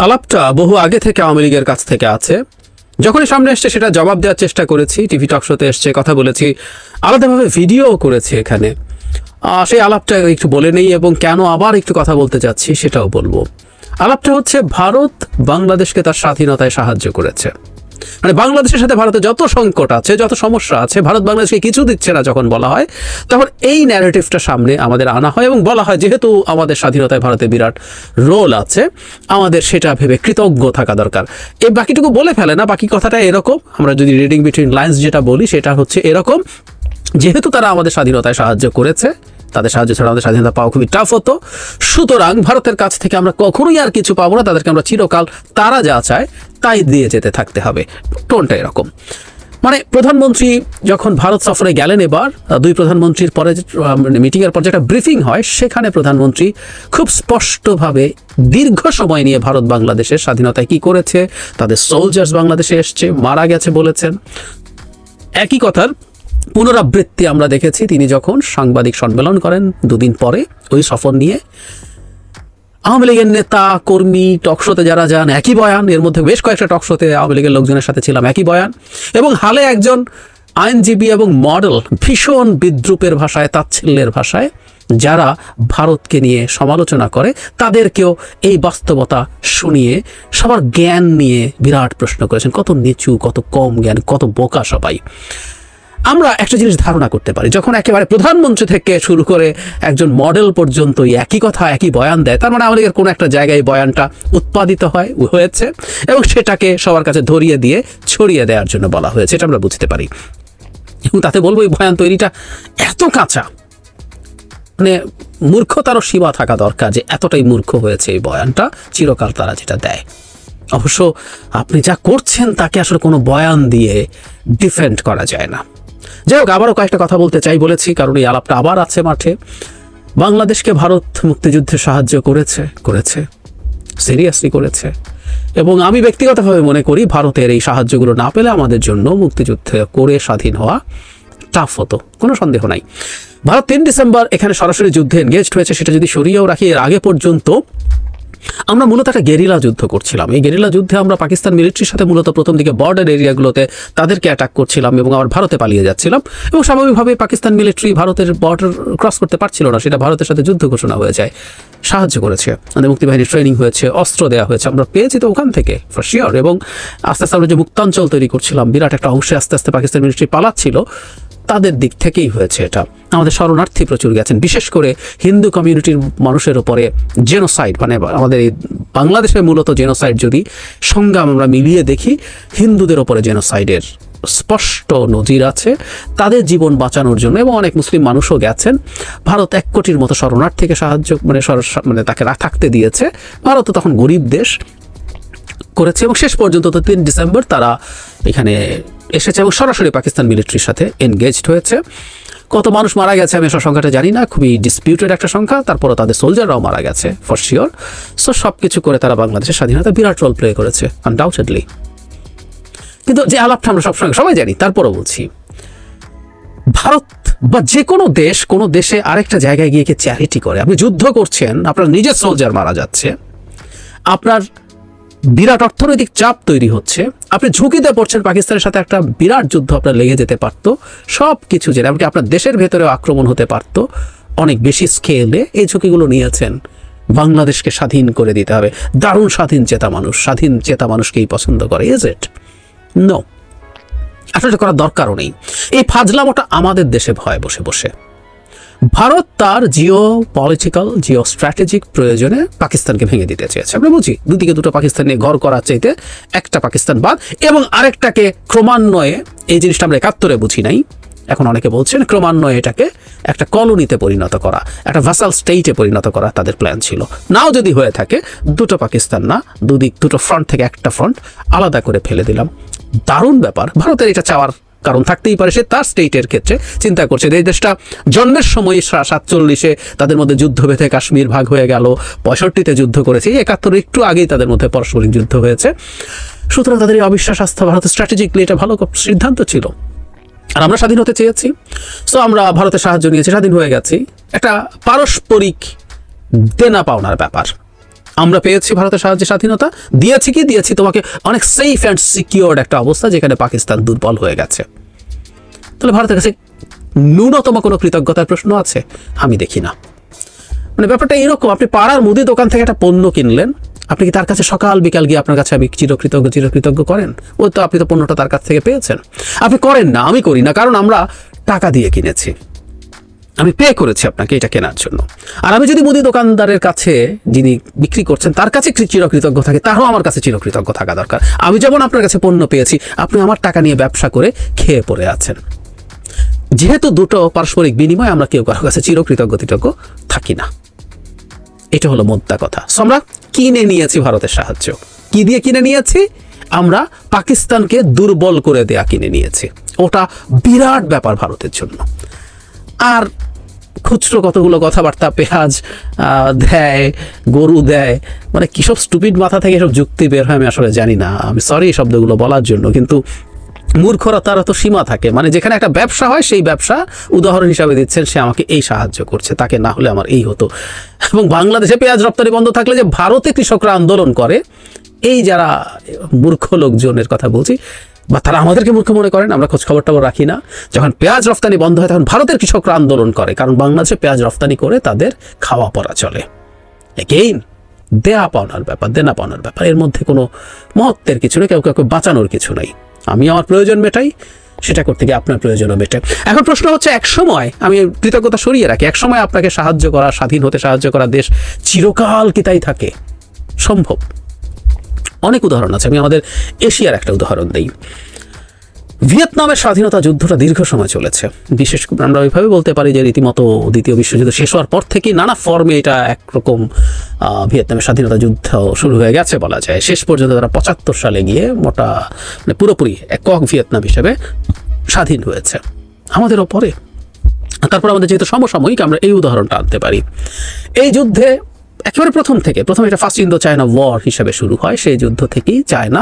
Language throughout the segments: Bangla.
আলাপটা বহু আগে থেকে আওয়ামী লীগের কাছ থেকে আছে। যখনই সামনে এসছে সেটা জবাব দেওয়ার চেষ্টা করেছি, টিভি টক শোতে এসছে, কথা বলেছি, আলাদাভাবে ভিডিও করেছি এখানে। সেই আলাপটা একটু বলে নেই এবং কেন আবার একটু কথা বলতে চাচ্ছি সেটাও বলবো। আলাপটা হচ্ছে ভারত বাংলাদেশকে তার স্বাধীনতায় সাহায্য করেছে। মানে বাংলাদেশের সাথে ভারতের যত সংকট আছে, যত সমস্যা আছে, ভারত বাংলাদেশকে কিছু দিচ্ছে না যখন বলা হয়, তখন এই ন্যারেটিভটা সামনে আমাদের আনা হয় এবং বলা হয় যেহেতু আমাদের স্বাধীনতায় ভারতের বিরাট রোল আছে, আমাদের সেটা ভেবে কৃতজ্ঞ থাকা দরকার। এই বাকিটুকু বলে ফেলে না, বাকি কথাটা এরকম, আমরা যদি রিডিং বিটুইন লাইন্স যেটা বলি সেটা হচ্ছে এরকম, যেহেতু তারা আমাদের স্বাধীনতায় সাহায্য করেছে, তাদের সাহায্য ছাড়া আমাদের স্বাধীনতা পাওয়া খুবই টাফ হতো, সুতরাং ভারতের কাছ থেকে আমরা কখনোই আর কিছু পাবো না, তাদেরকে আমরা চিরকাল তারা যা চায় তাই দিয়ে যেতে থাকতে হবে। টোনটা এরকম। মানে প্রধানমন্ত্রী যখন ভারত সফরে গেলেন, এবার দুই প্রধানমন্ত্রীর পরে মিটিংয়ের পর যেটা ব্রিফিং হয়, সেখানে প্রধানমন্ত্রী খুব স্পষ্টভাবে দীর্ঘ সময় নিয়ে ভারত বাংলাদেশের স্বাধীনতায় কি করেছে, তাদের সোলজার্স বাংলাদেশে এসছে, মারা গেছে বলেছেন। একই কথার পুনরাবৃত্তি আমরা দেখেছি তিনি যখন সাংবাদিক সম্মেলন করেন দুদিন পরে ওই সফর নিয়ে। আওয়ামী লীগের নেতা কর্মী টকশোতে যারা যান একই বয়ান, এর মধ্যে বেশ কয়েকটা টকশোতে আওয়ামী লীগের লোকজনের সাথে ছিলাম, একই বয়ান। এবং হালে একজন আইনজীবী এবং মডেল ভীষণ বিদ্রুপের ভাষায়, তাচ্ছিল্যের ভাষায় যারা ভারতকে নিয়ে সমালোচনা করে তাদেরকেও এই বাস্তবতা শুনিয়ে সবার জ্ঞান নিয়ে বিরাট প্রশ্ন করেছেন, কত নিচু, কত কম জ্ঞান, কত বোকা সবাই। আমরা একটা জিনিস ধারণা করতে পারি, যখন একেবারে প্রধানমন্ত্রী থেকে শুরু করে একজন মডেল পর্যন্ত একই কথা একই বয়ান দেয়, তার মানে আমাদের কোনো একটা জায়গায় বয়ানটা উৎপাদিত হয়েছে এবং সেটাকে সবার কাছে ধরিয়ে দিয়ে ছড়িয়ে দেওয়ার জন্য বলা হয়েছে, এটা আমরা বুঝতে পারি। এবং তাতে বলবো এই বয়ান তৈরিটা এত কাঁচা, মানে মূর্খতারও সীমা থাকা দরকার যে এতটাই মূর্খ হয়েছে এই বয়ানটা, চিরকাল তারা যেটা দেয়। অবশ্য আপনি যা করছেন তাকে আসলে কোনো বয়ান দিয়ে ডিফেন্ড করা যায় না। যাই হোক, আবারও কয়েকটা কথা বলতে চাই, বলেছি কারণ এই আলাপটা আবার আছে মাঠে। বাংলাদেশকে ভারত মুক্তিযুদ্ধে সাহায্য করেছে, সিরিয়াসলি করেছে। এবং আমি ব্যক্তিগতভাবে মনে করি ভারতের এই সাহায্যগুলো না পেলে আমাদের জন্য মুক্তিযুদ্ধ করে স্বাধীন হওয়া টাফ হতো, কোনো সন্দেহ নাই। ভারত 3 ডিসেম্বর এখানে সরাসরি যুদ্ধে এনগেজড হয়েছে, সেটা যদি সরিয়েও রাখি, এর আগে পর্যন্ত আমরা মূলত একটা গেরিলা যুদ্ধ করছিলাম। এই গেরিলা যুদ্ধে আমরা পাকিস্তান মিলিটারির সাথে মূলত প্রথম দিকে বর্ডার এরিয়াগুলোতে তাদেরকে অ্যাটাক করছিলাম এবং আবার ভারতে পালিয়ে যাচ্ছিলাম, এবং স্বাভাবিকভাবে পাকিস্তান মিলিটারি ভারতের বর্ডার ক্রস করতে পারছিল না, সেটা ভারতের সাথে যুদ্ধ ঘোষণা হয়ে যায়। সাহায্য করেছে, আমাদের মুক্তিবাহিনীর ট্রেনিং হয়েছে, অস্ত্র দেওয়া হয়েছে, আমরা পেয়েছি তো ওখান থেকে ফর শিওর। এবং আস্তে আস্তে আমরা যে মুক্তাঞ্চল তৈরি করছিলাম, বিরাট একটা অংশে আস্তে আস্তে পাকিস্তান মিলিটারি পালাচ্ছিল, তাদের দিক থেকেই হয়েছে এটা। আমাদের শরণার্থী প্রচুর গেছেন, বিশেষ করে হিন্দু কমিউনিটির মানুষের উপরে জেনোসাইড, মানে আমাদের এই বাংলাদেশে মূলত জেনোসাইড যদি সংজ্ঞা আমরা মিলিয়ে দেখি, হিন্দুদের ওপরে জেনোসাইডের স্পষ্ট নজির আছে। তাদের জীবন বাঁচানোর জন্য এবং অনেক মুসলিম মানুষও গেছেন, ভারত 1 কোটির মতো শরণার্থীকে সাহায্য মানে তাকে থাকতে দিয়েছে। ভারত তো তখন গরিব দেশ করেছে এবং শেষ পর্যন্ত তো 3 ডিসেম্বর তারা এখানে এসেছে এবং সরাসরি পাকিস্তান মিলিটারির সাথে এনগেজড হয়েছে। কত মানুষ মারা গেছে আমি এসব সংখ্যাটা জানি না, খুবই ডিসপিউটেড একটা সংখ্যা, তারপরও তাদের সোলজাররাও মারা গেছে ফর শিওর। সো সব কিছু করে তারা বাংলাদেশের স্বাধীনতা বিরাট রোল প্লে করেছে আনডাউটেডলি। কিন্তু যে আলাপটা আমরা সবসময় সবাই জানি, তারপরও বলছি, ভারত বা যে কোনো দেশ, কোনো দেশে আরেকটা জায়গায় গিয়ে চ্যারিটি করে। আপনি যুদ্ধ করছেন, আপনার নিজের সোলজার মারা যাচ্ছে, আপনার বিরাট অর্থনৈতিক চাপ তৈরি হচ্ছে, আপনি ঝুঁকিতে পড়ছেন, পাকিস্তানের সাথে একটা বিরাট যুদ্ধ আপনার লেগে যেতে পারত, সব কিছু জেনে এমনকি আপনার দেশের ভেতরেও আক্রমণ হতে পারত অনেক বেশি স্কেলে। এই ঝুঁকিগুলো নিয়েছেন, বাংলাদেশকে স্বাধীন করে দিতে হবে। দারুণ স্বাধীন চেতা মানুষকেই পছন্দ করে, ইজ ইট? নো, আসলে করার দরকারও নেই। এই ফাজলামোটা আমাদের দেশে ভয় বসে বসে। ভারত তার জিও পলিটিক্যাল, জিও স্ট্র্যাটেজিক প্রয়োজনে পাকিস্তানকে ভেঙে দিতে চেয়েছে। আমরা বুঝি দুদিকে দুটো পাকিস্তান নিয়ে ঘর করার চাইতে একটা পাকিস্তান বাদ, এবং আরেকটাকে ক্রমান্বয়ে, এই জিনিসটা আমরা 71-এ বুঝি নাই, এখন অনেকে বলছেন ক্রমান্বয়ে এটাকে একটা কলোনিতে পরিণত করা, একটা ভাসাল স্টেটে পরিণত করা তাদের প্ল্যান ছিল। নাও যদি হয়ে থাকে, দুটো পাকিস্তান না, দুটো ফ্রন্ট থেকে একটা ফ্রন্ট আলাদা করে ফেলে দিলাম। দারুণ ব্যাপার। ভারতের এটা চাওয়ার কারণ থাকতেই পারে, সে তার স্টেটের ক্ষেত্রে চিন্তা করছে। এই দেশটা জন্মের সময় 47-এ তাদের মধ্যে যুদ্ধ বেঁধে কাশ্মীর ভাগ হয়ে গেল, 65-তে যুদ্ধ করেছে, 71 একটু আগেই তাদের মধ্যে পারস্পরিক যুদ্ধ হয়েছে। সুতরাং তাদের এই অবিশ্বাস আস্থা ভারতের স্ট্র্যাটেজিক্যালি এটা ভালো সিদ্ধান্ত ছিল। আর আমরা স্বাধীন হতে চেয়েছি, সো আমরা ভারতের সাহায্য নিয়েছি, স্বাধীন হয়ে গেছি। একটা পারস্পরিক দেনা পাওনার ব্যাপার। আমরা পেয়েছি ভারতের সাহায্যে স্বাধীনতা, দিয়েছি তোমাকে অনেক সেফ অ্যান্ড সিকিউরড একটা অবস্থা যেখানে পাকিস্তান দুর্বল হয়ে গেছে। তাহলে ভারতের কাছে ন্যূনতম কোনো কৃতজ্ঞতার প্রশ্ন আছে? আমি দেখি না। মানে ব্যাপারটা এরকম, আপনি পাড়ার মুদি দোকান থেকে একটা পণ্য কিনলেন, আপনি কি তার কাছে সকাল বিকাল গিয়ে আপনার কাছে আমি চিরকৃতজ্ঞ করেন? ওই তো আপনি তো পণ্যটা তার কাছ থেকে পেয়েছেন। আপনি করেন না, আমি করি না, কারণ আমরা টাকা দিয়ে কিনেছি, আমি পে করেছি আপনাকে এটা কেনার জন্য। আর আমি যদি মুদি দোকানদারের কাছে, যিনি বিক্রি করছেন, তার কাছে চিরকৃতজ্ঞ থাকে, তারও আমার কাছে চিরকৃতজ্ঞ থাকা দরকার। আমি যেমন আপনার কাছে পণ্য পেয়েছি, আপনি আমার টাকা নিয়ে ব্যবসা করে খেয়ে পড়ে আছেন। যেহেতু দুটো পারস্পরিক বিনিময়, আমরা কেউ কারো কাছে চিরকৃতজ্ঞ থাকি না। এটা হলো মোদ্দা কথা। আমরা কিনে নিয়েছি ভারতের সাহায্য। কি দিয়ে কিনে নিয়েছি? আমরা পাকিস্তানকে দুর্বল করে দেয়া কিনে নিয়েছি। ওটা বিরাট ব্যাপার ভারতের জন্য। আর খুচরো কতগুলো কথাবার্তা, পেঁয়াজ দেয়, গরু দেয়, মানে কিসব স্টুপিড মাথা থেকে এসব যুক্তি বের হয় আমি আসলে জানি না। আমি সরি শব্দগুলো বলার জন্য, কিন্তু মূর্খরা তারা তো সীমা থাকে। মানে যেখানে একটা ব্যবসা হয়, সেই ব্যবসা উদাহরণ হিসাবে দিচ্ছেন, সে আমাকে এই সাহায্য করছে, তাকে না হলে আমার এই হতো। এবং বাংলাদেশে পেঁয়াজ রপ্তানি বন্ধ থাকলে যে ভারতে কৃষকরা আন্দোলন করে, এই যারা মূর্খ লোকজনের কথা বলছি, বা তারা আমাদেরকে মূর্খ মনে করেন, আমরা খোঁজ খবর টবর রাখি না। যখন পেঁয়াজ রপ্তানি বন্ধ হয় তখন ভারতের কৃষকরা আন্দোলন করে, কারণ বাংলাদেশে পেঁয়াজ রপ্তানি করে তাদের খাওয়া পড়া চলে। এগেইন দেনা পাওনার ব্যাপার, এর মধ্যে কোনো মহত্বের কিছু নেই, কেউ কাউকে বাঁচানোর কিছু নেই। আমি আমার প্রয়োজন মেটাই, সেটা করতে গিয়ে আপনার প্রয়োজনও মেটে। এখন প্রশ্ন হচ্ছে, এক সময়, আমি কৃতজ্ঞতা সরিয়ে রাখি, এক সময় আপনাকে সাহায্য করা, স্বাধীন হতে সাহায্য করা দেশ চিরকাল কি তাই থাকে? সম্ভব? অনেক উদাহরণ আছে। আমি আমাদের এশিয়ার একটা উদাহরণ দিই। ভিয়েতনামের স্বাধীনতা যুদ্ধটা দীর্ঘ সময় চলেছে। বিশেষ করে আমরা ওইভাবে বলতে পারি যে রীতিমতো দ্বিতীয় বিশ্বযুদ্ধ শেষ হওয়ার পর থেকেই নানা ফর্মে এটা একরকম ভিয়েতনামের স্বাধীনতা যুদ্ধ শুরু হয়ে গেছে বলা যায়। শেষ পর্যন্ত তারা 75 সালে গিয়ে মানে পুরোপুরি একক ভিয়েতনাম হিসেবে স্বাধীন হয়েছে। আমাদেরও পরে, তারপর আমাদের যেহেতু সমসাময়িক, আমরা এই উদাহরণটা আনতে পারি। এই যুদ্ধে একেবারে প্রথম এটা ফার্স্ট ইন্দো চায়না ওয়ার হিসেবে শুরু হয়। সেই যুদ্ধ থেকেই চায়না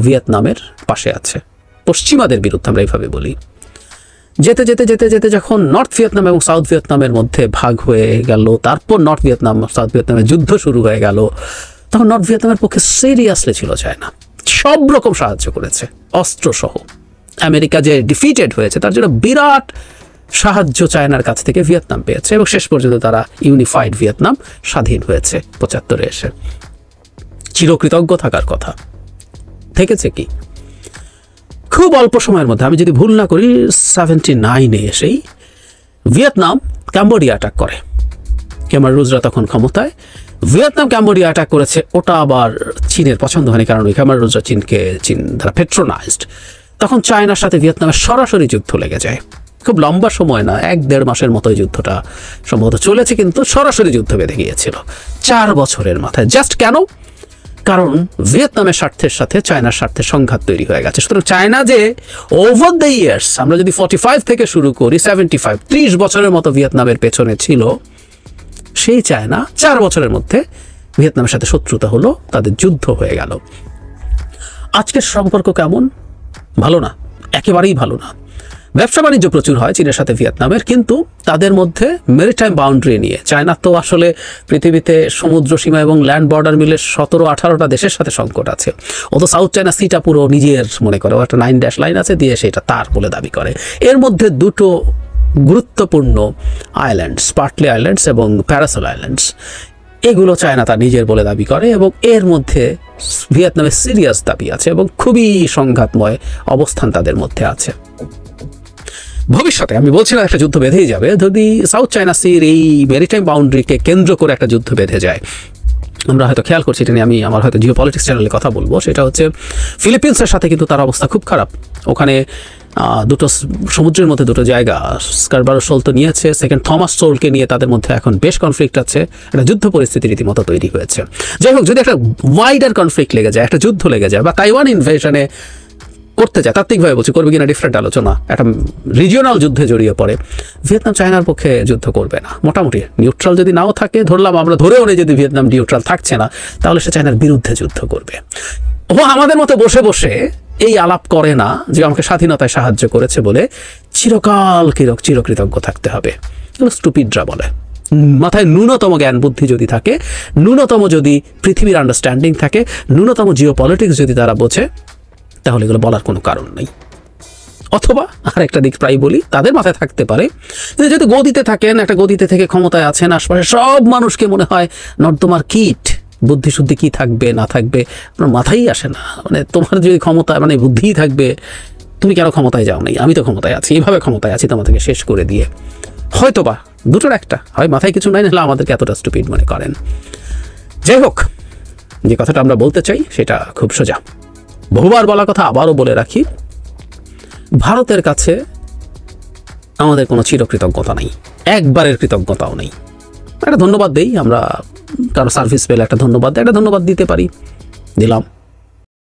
ভিয়েতনামের পাশে আছে, পশ্চিমাদের বিরুদ্ধে, আমরা এইভাবে বলি। যেতে যেতে যেতে যেতে যখন নর্থ ভিয়েতনাম এবং সাউথ ভিয়েতনামের মধ্যে ভাগ হয়ে গেল, তারপর নর্থ ভিয়েতনাম সাউথ ভিয়েতনামের যুদ্ধ শুরু হয়ে গেল, তখন নর্থ ভিয়েতনামের পক্ষে সিরিয়াসলি ছিল চায়না। সব রকম সাহায্য করেছে, অস্ত্রসহ। আমেরিকা যে ডিফিটেড হয়েছে, তার জন্য বিরাট সাহায্য চায়নার কাছ থেকে ভিয়েতনাম পেয়েছে, এবং শেষ পর্যন্ত তারা ইউনিফাইড ভিয়েতনাম স্বাধীন হয়েছে 75-এ এসে। চিরকৃতজ্ঞ থাকার কথা থেকেছে কি? খুব অল্প সময়ের মধ্যে, আমি যদি ভুল না করি 79-এ এসেই ভিয়েতনাম ক্যাম্বোডিয়া অ্যাটাক করে। কেমার রুজরা তখন ক্ষমতায়। ভিয়েতনাম ক্যাম্বোডিয়া অ্যাটাক করেছে, ওটা আবার চীনের পছন্দ হয়নি, কারণ ওই কেমার রুজরা চীন দ্বারা পেট্রোনাইজড। তখন চায়নার সাথে ভিয়েতনামের সরাসরি যুদ্ধ লেগে যায়। খুব লম্বা সময় না, 1-1.5 মাসের মতো যুদ্ধটা সম্ভবত চলেছে, কিন্তু সরাসরি যুদ্ধ বেঁধে গিয়েছিল 4 বছরের মাথায়। জাস্ট কেন? কারণ ভিয়েতনামের স্বার্থের সাথে চায়নার স্বার্থের সংঘাত তৈরি হয়ে গেছে। সুতরাং চায়না যে ওভার দ্য ইয়ার্স, আমরা যদি 45 থেকে শুরু করি, 75, 30 বছরের মতো ভিয়েতনামের পেছনে ছিল, সেই চায়না 4 বছরের মধ্যে ভিয়েতনামের সাথে শত্রুতা হলো, তাদের যুদ্ধ হয়ে গেল। আজকের সম্পর্ক কেমন? ভালো না, একেবারেই ভালো না। ব্যবসা বাণিজ্য প্রচুর হয় চীনের সাথে ভিয়েতনামের, কিন্তু তাদের মধ্যে মেরিটাইম বাউন্ডারি নিয়ে, চায়না তো আসলে পৃথিবীতে সমুদ্র সীমা এবং ল্যান্ড বর্ডার মিলে 17-18টা দেশের সাথে সংকট আছে। ও তো সাউথ চায়না সিটা পুরো নিজের মনে করে, ও একটা 9 লাইন আছে দিয়ে সেটা তার বলে দাবি করে। এর মধ্যে দুটো গুরুত্বপূর্ণ আইল্যান্ড, স্পার্টলি আইল্যান্ডস এবং প্যারাসল আইল্যান্ডস, এগুলো চায়না তার নিজের বলে দাবি করে, এবং এর মধ্যে ভিয়েতনামের সিরিয়াস দাবি আছে এবং খুবই সংঘাতময় অবস্থান তাদের মধ্যে আছে। ভবিষ্যতে আমি বলছিলাম একটা যুদ্ধ বেঁধেই যাবে, যদি সাউথ চায়না সির এই মেরিটাইম বাউন্ডারিকে কেন্দ্র করে একটা যুদ্ধ বেঁধে যায়। আমরা হয়তো খেয়াল করছি, এটা নিয়ে আমি আমার হয়তো জিও পলিটিক্স চ্যানেলে কথা বলবো। সেটা হচ্ছে ফিলিপিন্সের সাথে কিন্তু তার অবস্থা খুব খারাপ। ওখানে দুটো সমুদ্রের মধ্যে দুটো জায়গা, স্কারবারো শোল তো নিয়েছে, সেকেন্ড থমাস শোলকে নিয়ে তাদের মধ্যে এখন বেশ কনফ্লিক্ট আছে, একটা যুদ্ধ পরিস্থিতি রীতিমতো তৈরি হয়েছে। যাই হোক, যদি একটা ওয়াইডার কনফ্লিক্ট লেগে যায়, একটা যুদ্ধ লেগে যায়, বা তাইওয়ান ইনভেশনে করতে যায়, তাত্ত্বিকভাবে বলছি, করবে কিনা ডিফারেন্ট আলোচনা, একটা রিজিওনাল যুদ্ধে জড়িয়ে পড়ে, ভিয়েতনাম চায়নার পক্ষে যুদ্ধ করবে না। মোটামুটি নিউট্রাল যদি নাও থাকে, ধরলাম আমরা, ধরেও নেই যদি ভিয়েতনাম নিউট্রাল থাকছে না, তাহলে সে চায়নার বিরুদ্ধে যুদ্ধ করবে। ও আমাদের মতো বসে বসে এই আলাপ করে না যে আমাকে স্বাধীনতায় সাহায্য করেছে বলে চিরকাল চিরকৃতজ্ঞ থাকতে হবে। স্টুপিডরা বলে। মাথায় ন্যূনতম জ্ঞান বুদ্ধি যদি থাকে, ন্যূনতম যদি পৃথিবীর আন্ডারস্ট্যান্ডিং থাকে, ন্যূনতম জিও পলিটিক্স যদি তারা বোঝে, তাহলে এগুলো বলার কোনো কারণ নেই। অথবা আরেকটা দিক প্রায় বলি, তাদের মাথায় থাকতে পারে যে যেহেতু গদিতে থাকেন, একটা গদিতে থেকে ক্ষমতায় আছেন, আশপাশে সব মানুষকে মনে হয় নর্দমার কীট, বুদ্ধিশুদ্ধি কি থাকবে না থাকবে আপনার মাথায় আসে না। মানে তোমার যদি ক্ষমতা মানে বুদ্ধিই থাকবে, তুমি কেন ক্ষমতায় যাও নাই? আমি তো ক্ষমতায় আছি, এইভাবে ক্ষমতায় আছি তোমাদেরকে শেষ করে দিয়ে। হয়তোবা দুটোর একটা, হয় মাথায় কিছু নাই, নাহলে আমাদেরকে এতটা স্টুপিড মনে করেন। যাই হোক, যে কথাটা আমরা বলতে চাই সেটা খুব সোজা। বহুবার বলা কথা আবারও বলে রাখি, ভারতের কাছে আমাদের কোনো চিরকৃতজ্ঞতা নেই, একবারের কৃতজ্ঞতাও নেই। একটা ধন্যবাদ দেই আমরা, কারো সার্ভিস পেলে একটা ধন্যবাদ দিতে পারি, দিলাম।